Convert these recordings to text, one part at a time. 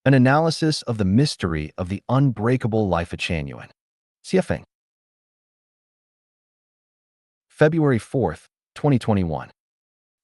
an analysis of the mystery of the unbreakable Lifechanyuan. Siafeng. February 4th, 2021.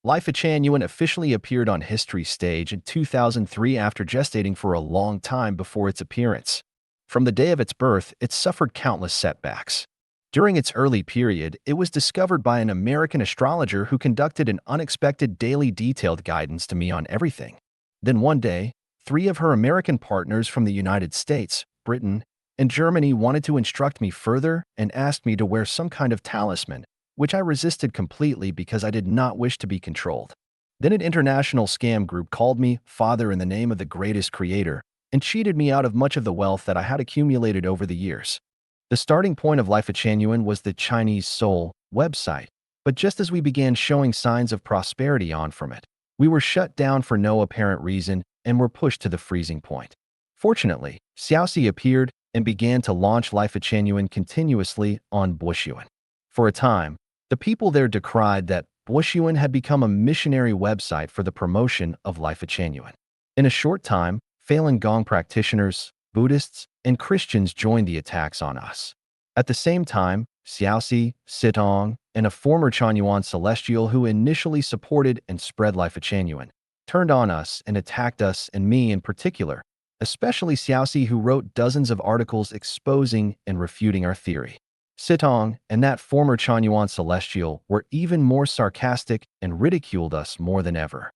Lifechanyuan officially appeared on history's stage in 2003 after gestating for a long time before its appearance. From the day of its birth, it suffered countless setbacks. During its early period, it was discovered by an American astrologer who conducted an unexpected daily detailed guidance to me on everything. Then one day, 3 of her American partners from the United States, Britain, and Germany wanted to instruct me further and asked me to wear some kind of talisman, which I resisted completely because I did not wish to be controlled. Then an international scam group called me father in the name of the greatest creator and cheated me out of much of the wealth that I had accumulated over the years. The starting point of Lifechanyuan was the Chinese Soul website, but just as we began showing signs of prosperity on from it, we were shut down for no apparent reason and were pushed to the freezing point. Fortunately, Xiaoxi appeared and began to launch Lifechanyuan continuously on Bushyuan. For a time, the people there decried that Bushyuan had become a missionary website for the promotion of Lifechanyuan. In a short time, Falun Gong practitioners, Buddhists, and Christians joined the attacks on us. At the same time, Xiaoxi, Sitong, and a former Chanyuan celestial who initially supported and spread Lifechanyuan turned on us and attacked us and me in particular, especially Xiaoxi, who wrote dozens of articles exposing and refuting our theory. Sitong and that former Chanyuan celestial were even more sarcastic and ridiculed us more than ever.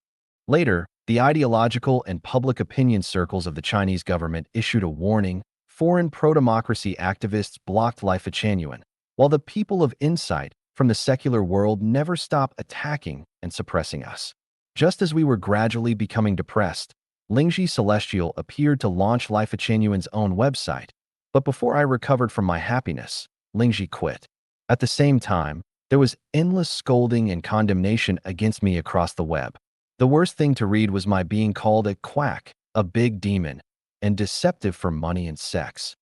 Later, the ideological and public opinion circles of the Chinese government issued a warning. Foreign pro-democracy activists blocked Lifechanyuan, while the people of insight from the secular world never stopped attacking and suppressing us. Just as we were gradually becoming depressed, Lingji Celestial appeared to launch Lifechanyuan's own website, but before I recovered from my happiness, Lingji quit. At the same time, there was endless scolding and condemnation against me across the web. The worst thing to read was my being called a quack, a big demon, and deceptive for money and sex.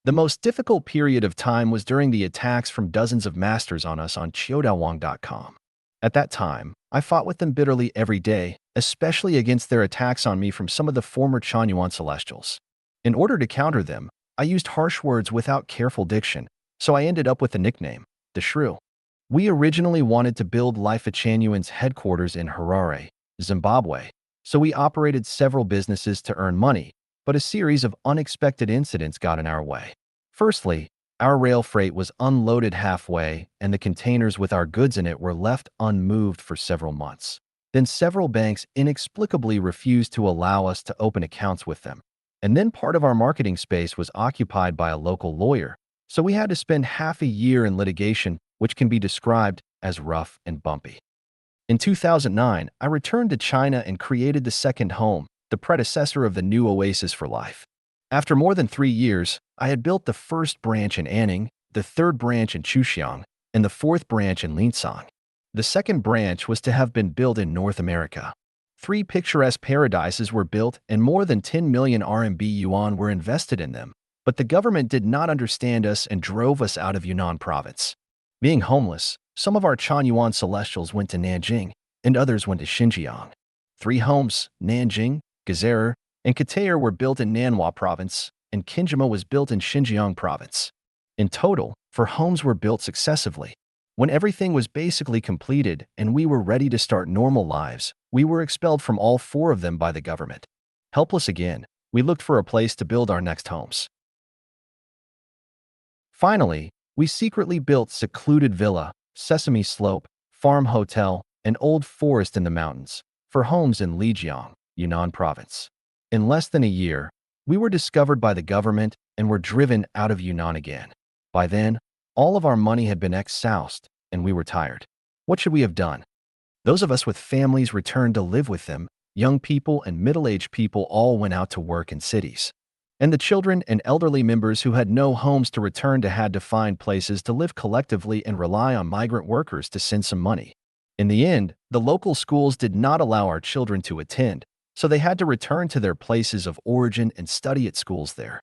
The most difficult period of time was during the attacks from dozens of masters on us on Qiudawang.com. At that time, I fought with them bitterly every day, especially against their attacks on me from some of the former Chanyuan celestials. In order to counter them, I used harsh words without careful diction, so I ended up with the nickname, the Shrew. We originally wanted to build Lifechanyuan's headquarters in Harare, Zimbabwe, so we operated several businesses to earn money, but a series of unexpected incidents got in our way. Firstly, our rail freight was unloaded halfway, and the containers with our goods in it were left unmoved for several months. Then several banks inexplicably refused to allow us to open accounts with them. And then part of our marketing space was occupied by a local lawyer, so we had to spend half a year in litigation, which can be described as rough and bumpy. In 2009, I returned to China and created the second home, the predecessor of the new Oasis for Life. After more than 3 years, I had built the first branch in Anning, the third branch in Chuxiang, and the fourth branch in Linsang. The second branch was to have been built in North America. 3 picturesque paradises were built and more than 10 million RMB yuan were invested in them, but the government did not understand us and drove us out of Yunnan province. Being homeless, some of our Chanyuan celestials went to Nanjing, and others went to Xinjiang. 3 homes, Nanjing, Gezerur, and Katayer, were built in Nanhua province, and Kinjima was built in Xinjiang province. In total, 4 homes were built successively. When everything was basically completed and we were ready to start normal lives, we were expelled from all 4 of them by the government. Helpless again, we looked for a place to build our next homes. Finally, we secretly built secluded villa, sesame slope, farm hotel, and old forest in the mountains for homes in Lijiang, Yunnan province. In less than a year, we were discovered by the government and were driven out of Yunnan again. By then, all of our money had been exhausted, and we were tired. What should we have done? Those of us with families returned to live with them. Young people and middle-aged people all went out to work in cities. And the children and elderly members who had no homes to return to had to find places to live collectively and rely on migrant workers to send some money. In the end, the local schools did not allow our children to attend, so they had to return to their places of origin and study at schools there.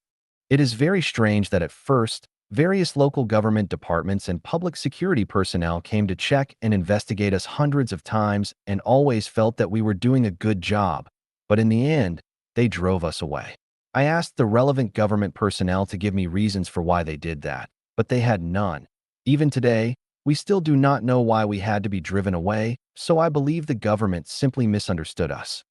It is very strange that at first, various local government departments and public security personnel came to check and investigate us hundreds of times and always felt that we were doing a good job. But in the end, they drove us away. I asked the relevant government personnel to give me reasons for why they did that, but they had none. Even today, we still do not know why we had to be driven away, so I believe the government simply misunderstood us.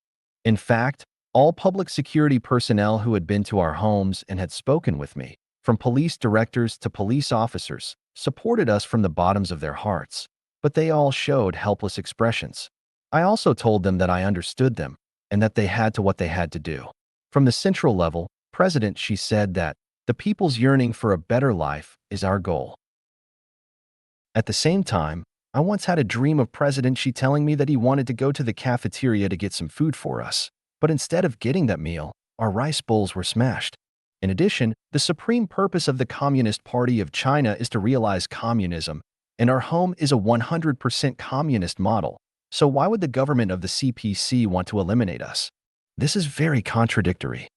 In fact, all public security personnel who had been to our homes and had spoken with me, from police directors to police officers, supported us from the bottoms of their hearts, but they all showed helpless expressions. I also told them that I understood them and that they had to what they had to do. From the central level, President, she said that the people's yearning for a better life is our goal. At the same time, I once had a dream of President Xi telling me that he wanted to go to the cafeteria to get some food for us, but instead of getting that meal, our rice bowls were smashed. In addition, the supreme purpose of the Communist Party of China is to realize communism, and our home is a 100% communist model. So why would the government of the CPC want to eliminate us? This is very contradictory.